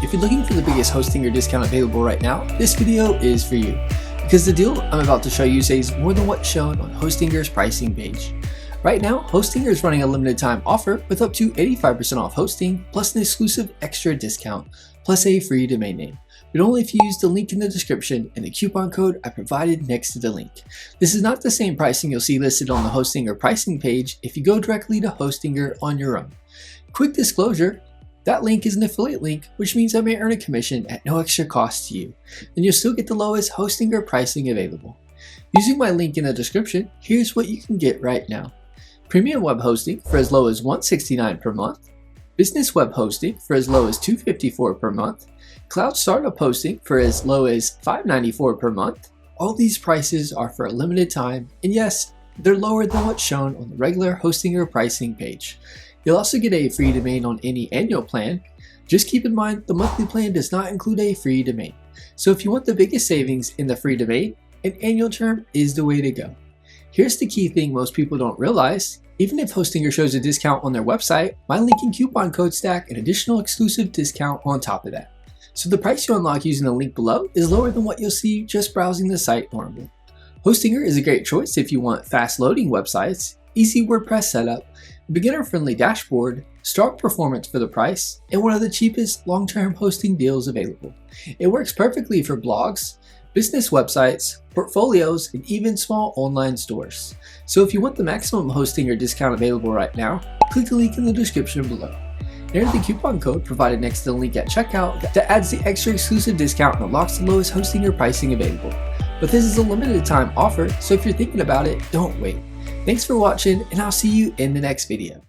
If you're looking for the biggest Hostinger discount available right now, this video is for you. Because the deal I'm about to show you saves more than what's shown on Hostinger's pricing page. Right now, Hostinger is running a limited time offer with up to 85% off hosting, plus an exclusive extra discount, plus a free domain name. But only if you use the link in the description and the coupon code I provided next to the link. This is not the same pricing you'll see listed on the Hostinger pricing page if you go directly to Hostinger on your own. Quick disclosure, that link is an affiliate link, which means I may earn a commission at no extra cost to you, and you'll still get the lowest Hostinger pricing available. Using my link in the description, here's what you can get right now. Premium web hosting for as low as $169 per month, business web hosting for as low as $254 per month, cloud startup hosting for as low as $594 per month. All these prices are for a limited time, and yes, they're lower than what's shown on the regular Hostinger pricing page. You'll also get a free domain on any annual plan. Just keep in mind the monthly plan does not include a free domain. So if you want the biggest savings in the free domain, an annual term is the way to go. Here's the key thing most people don't realize. Even if Hostinger shows a discount on their website, my link and coupon code stack an additional exclusive discount on top of that. So the price you unlock using the link below is lower than what you'll see just browsing the site normally. Hostinger is a great choice if you want fast loading websites, easy WordPress setup, a beginner-friendly dashboard, strong performance for the price, and one of the cheapest long-term hosting deals available. It works perfectly for blogs, business websites, portfolios, and even small online stores. So if you want the maximum Hostinger discount available right now, click the link in the description below. Enter the coupon code provided next to the link at checkout that adds the extra exclusive discount and unlocks the lowest Hostinger pricing available. But this is a limited time offer, so if you're thinking about it, don't wait. Thanks for watching, and I'll see you in the next video.